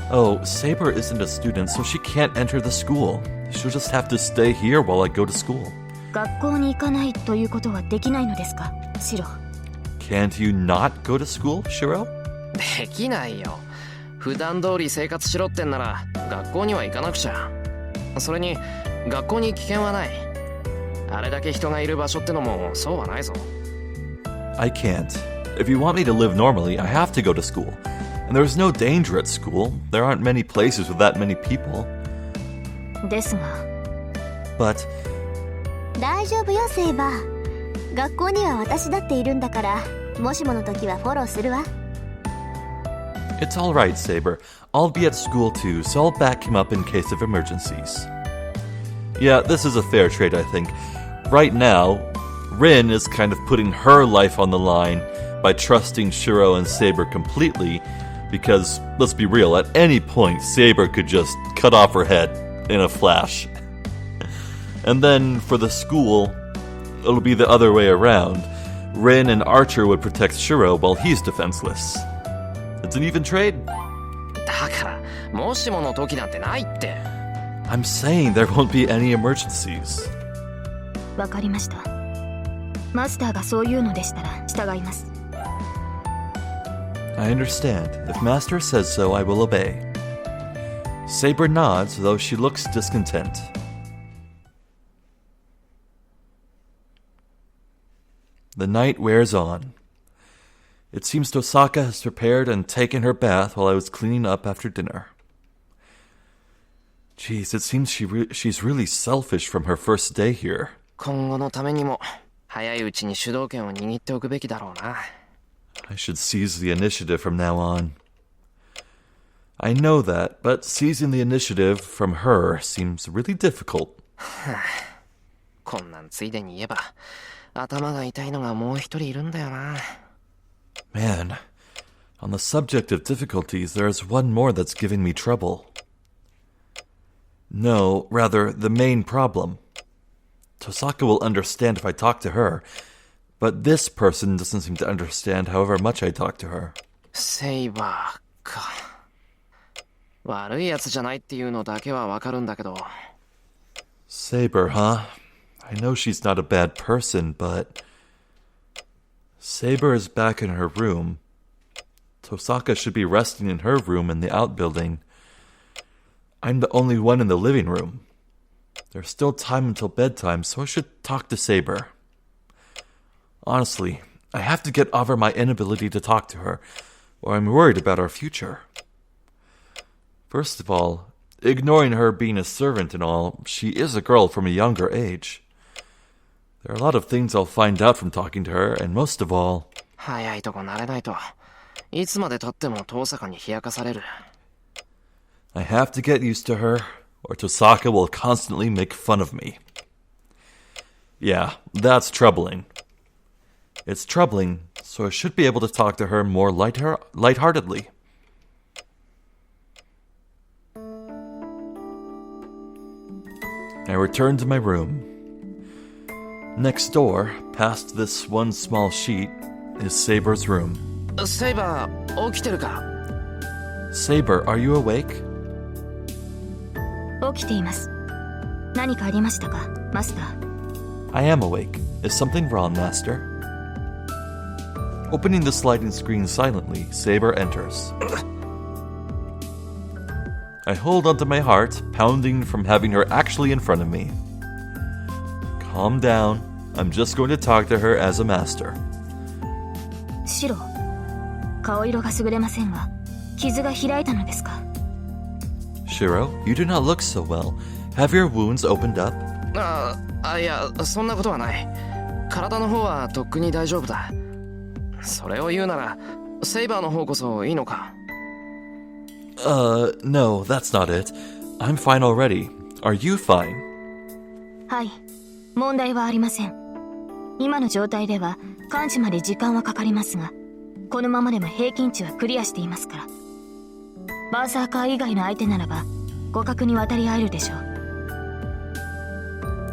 Oh, Saber isn't a student, so she can't enter the school. She'll just have to stay here while I go to school. 学校に行かないということはできないのですかシロ？ Can't you not go to school, Shirou? できないよ。普段通り生活しろってんなら学校には行かなくちゃ。それに学校に危険はない。あれだけ人がいる場所ってのもそうはないぞ。 I can't. If you want me to live normally, I have to go to school. And there's no danger at school. There aren't many places with that many people. ですが But 大丈夫よセイバー。学校には私だっているんだから、もしもの時はフォローするわ。 it's all right, Saber. I'll be at school too, so I'll back him up in case of emergencies. Yeah, this is a fair trade, I think. Right now, Rin is kind of putting her life on the line by trusting Shirou and Saber completely, because, let's be real, at any point, Saber could just cut off her head in a flash. And then, for the school, it'll be the other way around. Rin and Archer would protect Shirou while he's defenseless. It's an even trade. だからもしもの時なんてないって。 I'm saying there won't be any emergencies. わかりました。マスターがそう言うのでしたら従います。 I understand. If Master says so, I will obey. Saber nods, though she looks discontent. The night wears on. It seems Tosaka has prepared and taken her bath while I was cleaning up after dinner. Geez, it seems she's really selfish from her first day here. 今後のためにも早いうちに主導権を握っておくべきだろうな。 I should seize the initiative from now on. I know that, but seizing the initiative from her seems really difficult. こんなんついでに言えば頭が痛いのがもう一人いるんだよな。 Man, on the subject of difficulties, there is one more that's giving me trouble. No, rather, the main problem. Tosaka will understand if I talk to her, but this person doesn't seem to understand however much I talk to her. セイバーか。悪いやつじゃないっていうのだけはわかるんだけど。 Saber, huh? I know she's not a bad person, but... Saber is back in her room. Tosaka should be resting in her room in the outbuilding. I'm the only one in the living room. There's still time until bedtime, so I should talk to Saber. Honestly, I have to get over my inability to talk to her, or I'm worried about our future. First of all, ignoring her being a servant and all, she is a girl from a younger age. There are a lot of things I'll find out from talking to her, and most of all... 早いとこ慣れないといつまで経っても遠坂に冷やかされる。 I have to get used to her, or Tosaka will constantly make fun of me. Yeah, that's troubling. It's troubling, so I should be able to talk to her more lightheartedly. I return to my room. Next door, past this one small sheet, is Saber's room. セイバー、起きてるか？ Saber, are you awake? 起きています。何かありましたか、マスター？ I am awake. Is something wrong, Master? Opening the sliding screen silently, Saber enters. I hold onto my heart, pounding from having her actually in front of me. Calm down. I'm just going to talk to her as a master. シロ、顔色が優れませんが、傷が開いたのですか？ Shirou, you do not look so well. Have your wounds opened up? いや、そんなことはない。体の方はとっくに大丈夫だ。それを言うなら、セイバーの方こそいいのか？ No, that's not it. I'm fine already. Are you fine? はい、問題はありません。今の状態では完治まで時間はかかりますが、このままでも平均値はクリアしていますから。バーサーカー以外の相手ならば互角に渡り合えるでしょう。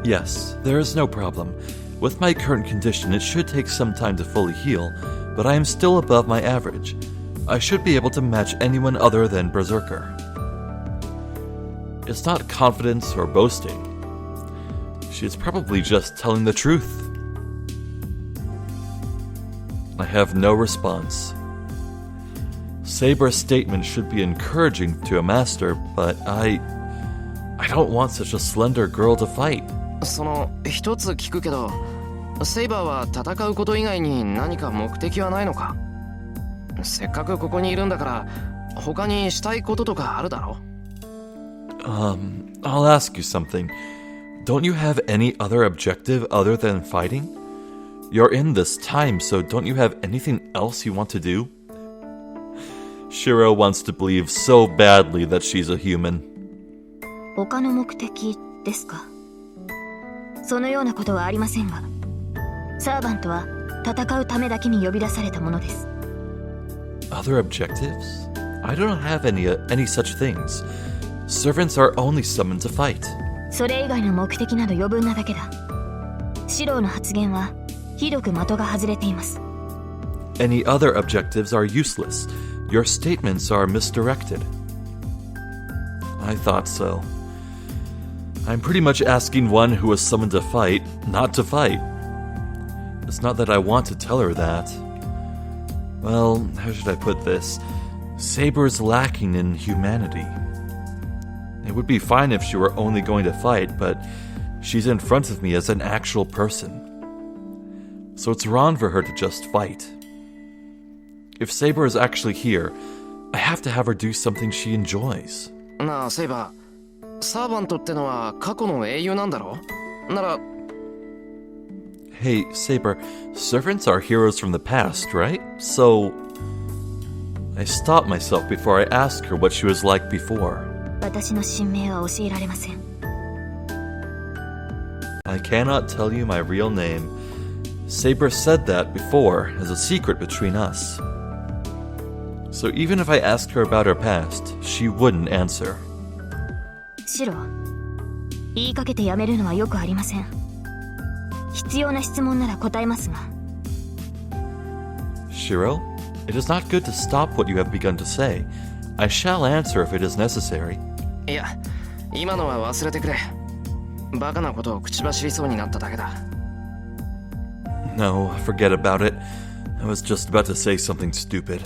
Yes, there is no problem. With my current condition, it should take some time to fully heal, but I am still above my average. I should be able to match anyone other than Berserker. It's not confidence or boasting. She is probably just telling the truth. I have no response. Saber's statement should be encouraging to a master, but I don't want such a slender girl to fight. 一つ聞くけど、セイバーは戦うこと以外に何か目的はないのか？せっかくここにいるんだから、他にしたいこととかあるだろ？ I'll ask you something. Don't you have any other objective other than fighting? You're in this time, so don't you have anything else you want to do? Shirou wants to believe so badly that she's a human. 他の目的ですか？そのようなことはありませんが、サーバントは戦うためだけに呼び出されたものです。 Other objectives? I don't have any such things. Servants are only summoned to fight. それ以外の目的など余分なだけだ。シローの発言はひどく的が外れています。 Any other objectives are useless. Your statements are misdirected. I thought so. I'm pretty much asking one who was summoned to fight, not to fight. It's not that I want to tell her that. Well, how should I put this? Saber's lacking in humanity. It would be fine if she were only going to fight, but she's in front of me as an actual person. So it's wrong for her to just fight. If Saber is actually here, I have to have her do something she enjoys. なあ、セイバー。サーバントってのは過去の英雄なんだろ？なら。 Hey, Saber, servants are heroes from the past, right? So... I stopped myself before I asked her what she was like before. 私の新名は教えられません。 I cannot tell you my real name. Saber said that before as a secret between us. So even if I asked her about her past, she wouldn't answer. シロ、言いかけてやめるのはよくありません。必要な質問なら答えますが。 Shirou, it is not good to stop what you have begun to say. I shall answer if it is necessary. いや、今のは忘れてくれ。バカなことを口走りそうになっただけだ。 No, forget about it. I was just about to say something stupid.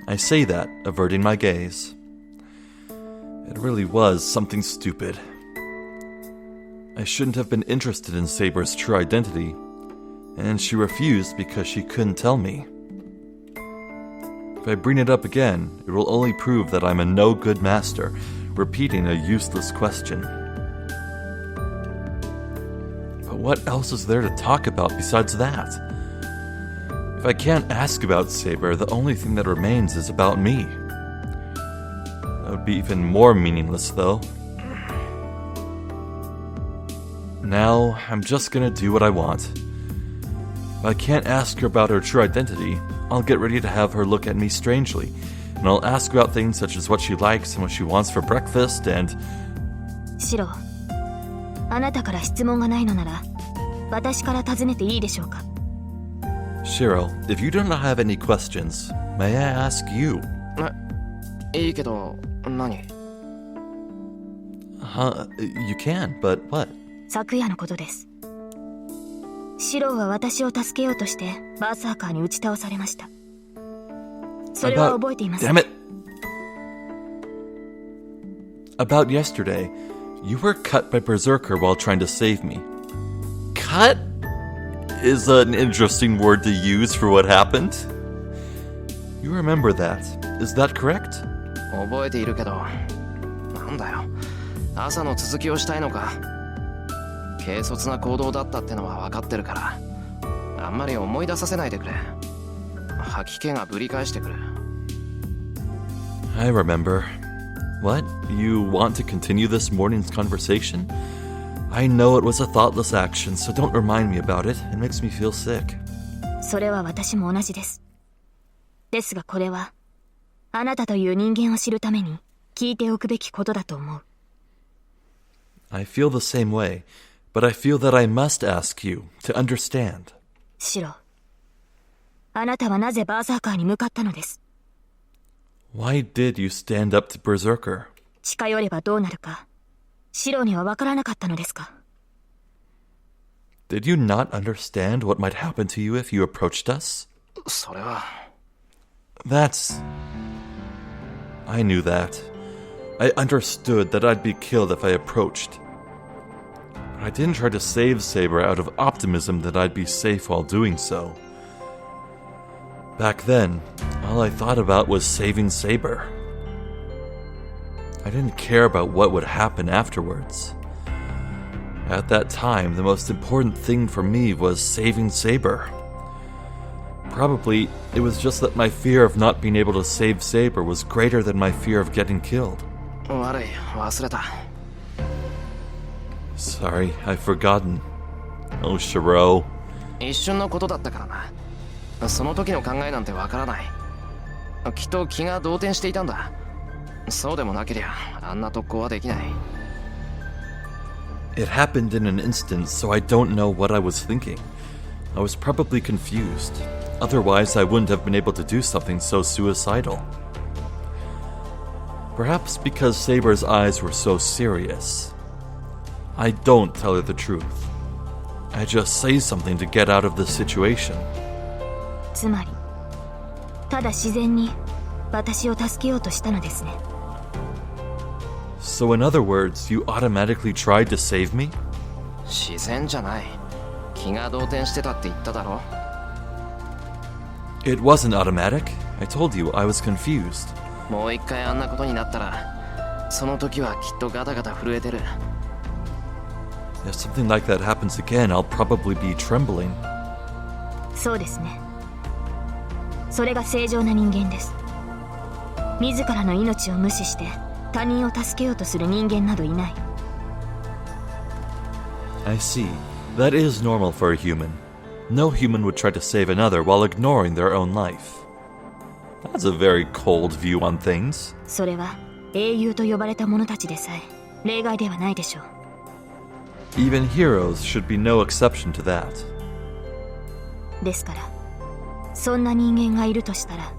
I say that, averting my gaze. It really was something stupid. I shouldn't have been interested in Saber's true identity, and she refused because she couldn't tell me. If I bring it up again, it will only prove that I'm a no-good master, repeating a useless question. But what else is there to talk about besides that? If I can't ask about Saber, the only thing that remains is about me. That would be even more meaningless, though. Now, I'm just gonna do what I want. If I can't ask her about her true identity, I'll get ready to have her look at me strangely, and I'll ask about things such as what she likes and what she wants for breakfast, and... シロ、あなたから質問がないのなら、私から尋ねていいでしょうか？ Shiro, if you do not have any questions, may I ask you? いいけど、何？ You can, but what? 昨夜のことです。シローは私を助けようとしてバーサーカーに打ち倒されました。それは覚えています。 Damn it! About yesterday, you were cut by Berserker while trying to save me. Cut is an interesting word to use for what happened. You remember that. Is that correct? 覚えているけど、なんだよ。朝の続きをしたいのか。軽率な行動だったってのは分かってるから、あんまり思い出させないでくれ。吐き気がぶり返してくる。I remember. What? You want to continue this morning's conversation? I know it was a thoughtless action, so don't remind me about it. It makes me feel sick. それは私も同じです。ですがこれは、あなたという人間を知るために聞いておくべきことだと思う。I feel the same way, but I feel that I must ask you to understand. シロ、あなたはなぜバーサーカーに向かったのです。Why did you stand up to Berserker? 近寄ればどうなるか、シロには分からなかったのですか。Did you not understand what might happen to you if you approached us? それは。That's... I knew that. I understood that I'd be killed if I approached. But I didn't try to save Saber out of optimism that I'd be safe while doing so. Back then, all I thought about was saving Saber. I didn't care about what would happen afterwards. At that time, the most important thing for me was saving Saber. Probably, it was just that my fear of not being able to save Saber was greater than my fear of getting killed. 悪い、忘れた。Sorry, I've forgotten. Oh, Shirou. 一瞬のことだったからな。その時の考えなんてわからない。きっと気が動転していたんだ。そうでもなけりゃあんな特攻はできない。It happened in an instant, so I don't know what I was thinking. I was probably confused. Otherwise, I wouldn't have been able to do something so suicidal. Perhaps because Saber's eyes were so serious. I don't tell her the truth. I just say something to get out of this situation. つまり、ただ自然に私を助けようとしたのですね。So in other words, you automatically tried to save me? 自然じゃない。気が動転してたって言っただろ。It wasn't automatic. I told you I was confused. もう一回あんなことになったら、その時はきっとガタガタ震えてる。If something like that happens again, I'll probably be trembling. そうですね。それが正常な人間です。自らの命を無視して他人を助けようとする人間などいない。I see. That is normal for a human. No human would try to save another while ignoring their own life. That's a very cold view on things. それは英雄と呼ばれた者たちでさえ例外ではないでしょう。Even heroes should be no exception to that. ですから、そんな人間がいるとしたら、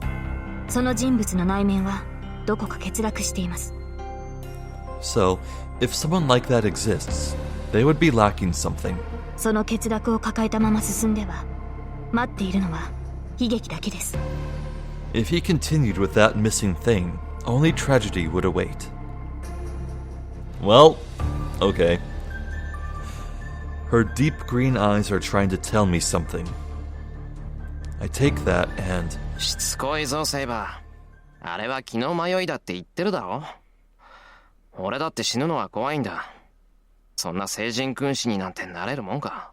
その人物の内面はどこか欠落しています。So, if someone like that exists, they would be lacking something. その欠落を抱えたまま進んでは、待っているのは悲劇だけです。If he continued with that missing thing, only tragedy would await. Well, okay. Her deep green eyes are trying to tell me something. I take that and... しつこいぞ、セイバー。あれは気の迷いだって言ってるだろ。俺だって死ぬのは怖いんだ。そんな聖人君子になんてなれるもんか。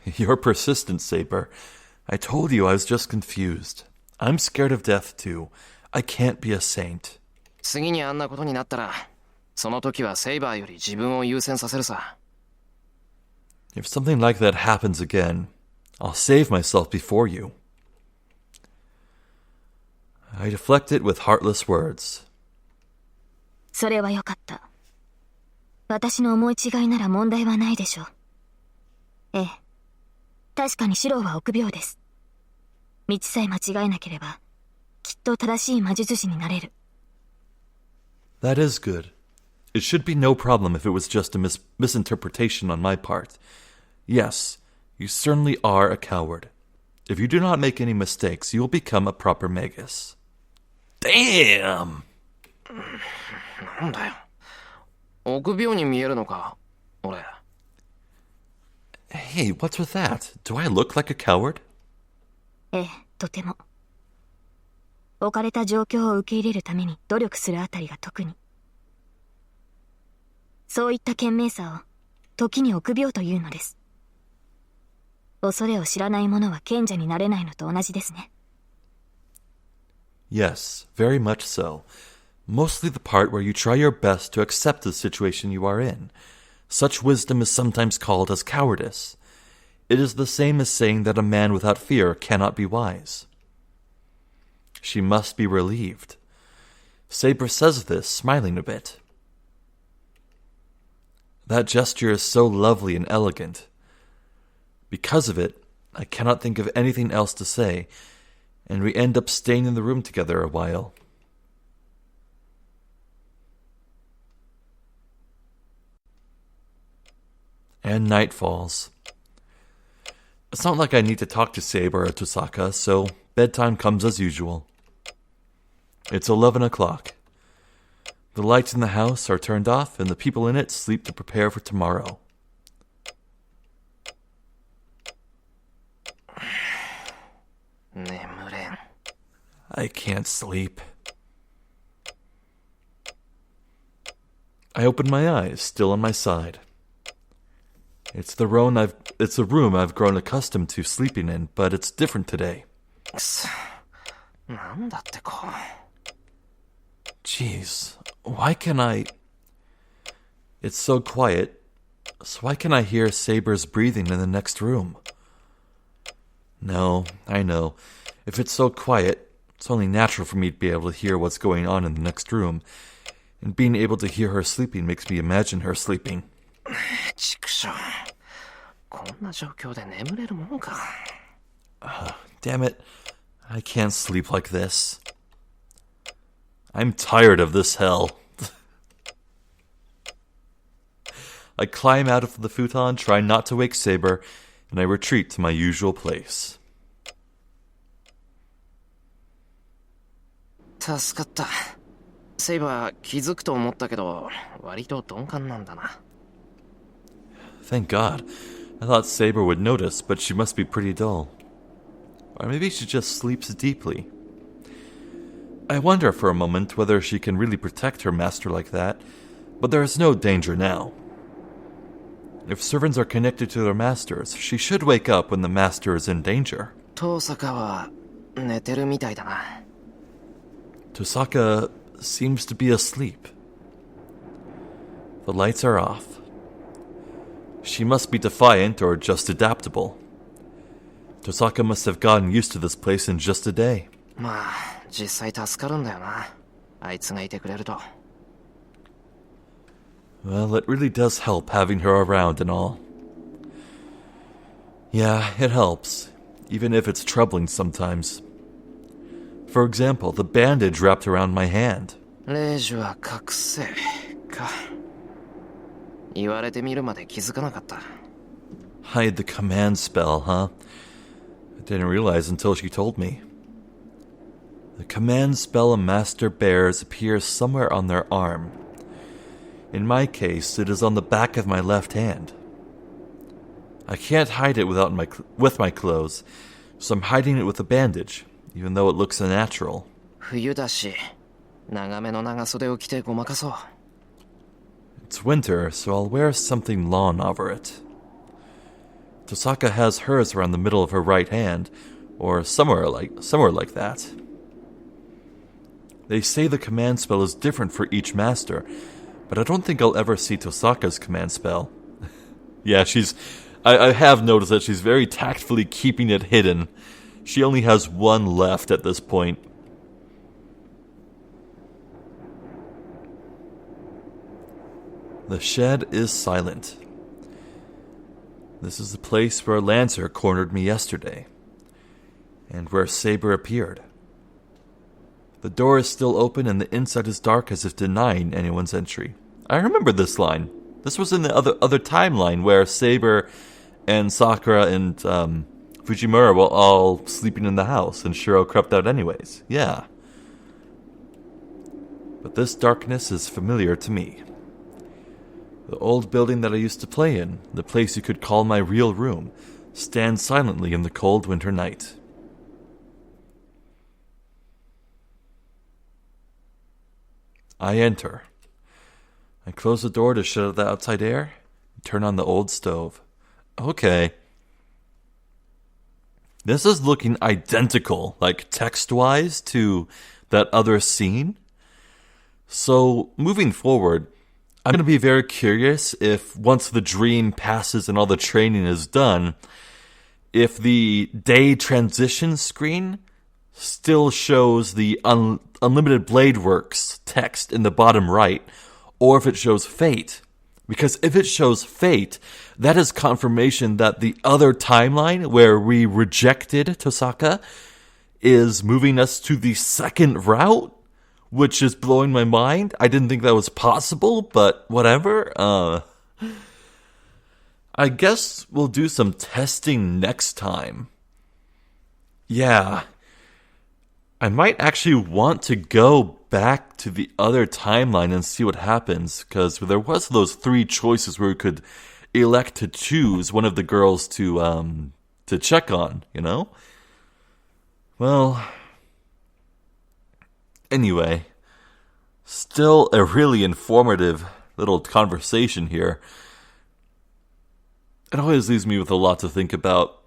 You're persistent, Saber. I told you I was just confused. I'm scared of death too. I can't be a saint. 次にあんなことになったら、その時はセイバーより自分を優先させるさ。If something like that happens again, I'll save myself before you. I deflect it with heartless words. それはよかった。私の思い違いなら問題はないでしょう。ええ。確かにシローは臆病です。道さえ間違えなければ、きっと正しい魔術師になれる。That is good. It should be no problem if it was just a misinterpretation on my part. Yes, you certainly are a coward. If you do not make any mistakes, you will become a proper magus. Damn! なんだよ。臆病に見えるのか、俺。Hey, what's with that? Do I look like a coward? ええ、とても。置かれた状況を受け入れるために努力するあたりが特に。そういった賢明さを、時に臆病というのです。恐れを知らない者は賢者になれないのと同じですね。Yes, very much so. Mostly the part where you try your best to accept the situation you are in. Such wisdom is sometimes called as cowardice. It is the same as saying that a man without fear cannot be wise. She must be relieved. Saber says this, smiling a bit. That gesture is so lovely and elegant. Because of it, I cannot think of anything else to say, and we end up staying in the room together a while. And night falls. It's not like I need to talk to Saber or Tosaka, so bedtime comes as usual. It's 11 o'clock. The lights in the house are turned off, and the people in it sleep to prepare for tomorrow. I can't sleep. I open my eyes, still on my side. It's the room I've grown accustomed to sleeping in, but it's different today. なんだってこう。Jeez, why can I... It's so quiet, so why can I hear Saber's breathing in the next room? No, I know. If it's so quiet, it's only natural for me to be able to hear what's going on in the next room, and being able to hear her sleeping makes me imagine her sleeping. 畜生。こんな状況で眠れるもんか。Damn it, I can't sleep like this. I'm tired of this hell. I climb out of the futon, try not to wake Saber, and I retreat to my usual place. 助かった。セイバー気づくと思ったけど、割と鈍感なんだな。Thank God. I thought Saber would notice, but she must be pretty dull. Or maybe she just sleeps deeply. I wonder for a moment whether she can really protect her master like that, but there is no danger now. If servants are connected to their masters, she should wake up when the master is in danger. 遠坂は寝てるみたいだな。Tosaka seems to be asleep. The lights are off. She must be defiant or just adaptable. Tosaka must have gotten used to this place in just a day. まあ、実際助かるんだよな。あいつがいてくれると。Well, it really does help having her around and all. Yeah, it helps, even if it's troubling sometimes. For example, the bandage wrapped around my hand. 霊樹は覚醒か。言われてみるまで気づかなかった。Hide the command spell, huh? I didn't realize until she told me. The command spell a master bears appears somewhere on their arm. In my case, it is on the back of my left hand. I can't hide it with my clothes, so I'm hiding it with a bandage, even though it looks unnatural. 冬だし、長めの長袖を着てごまかそう。It's winter, so I'll wear something long over it. Tosaka has hers around the middle of her right hand, or somewhere like that. They say the command spell is different for each master, but I don't think I'll ever see Tosaka's command spell. Yeah, I have noticed that she's very tactfully keeping it hidden. She only has one left at this point. The shed is silent. This is the place where Lancer cornered me yesterday. and where Saber appeared. The door is still open and the inside is dark as if denying anyone's entry. I remember this line. This was in the other timeline where Saber and Sakura and Fujimura were all sleeping in the house and Shirou crept out anyways. Yeah. But this darkness is familiar to me. The old building that I used to play in, the place you could call my real room, stands silently in the cold winter night. I enter. I close the door to shut out the outside air and turn on the old stove. Okay. This is looking identical, like text-wise, to that other scene. So, moving forward, I'm going to be very curious if once the dream passes and all the training is done, if the day transition screen still shows the Unlimited Blade Works text in the bottom right, or if it shows Fate. Because if it shows Fate, that is confirmation that the other timeline where we rejected Tosaka is moving us to the second route, which is blowing my mind. I didn't think that was possible, but whatever. I guess we'll do some testing next time. Yeah. I might actually want to go back to the other timeline and see what happens, because there was those 3 choices where we could elect to choose one of the girls to check on, you know? Well, anyway, still a really informative little conversation here. It always leaves me with a lot to think about.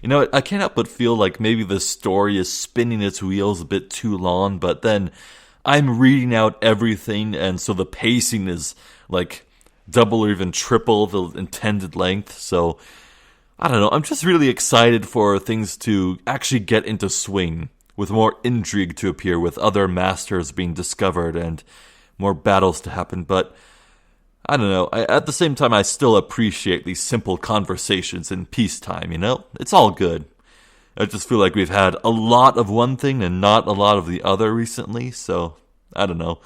You know, I can't help but feel like maybe the story is spinning its wheels a bit too long, but then I'm reading out everything, and so the pacing is like double or even triple the intended length. So, I don't know, I'm just really excited for things to actually get into swing, with more intrigue to appear, with other masters being discovered and more battles to happen. But I don't know, at the same time, I still appreciate these simple conversations in peacetime, you know? It's all good. I just feel like we've had a lot of one thing and not a lot of the other recently, so I don't know.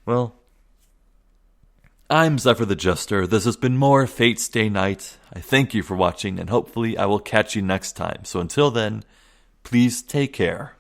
Well, I'm Zephyr the Jester. This has been more Fate Stay Night. I thank you for watching, and hopefully I will catch you next time. So until then, please take care.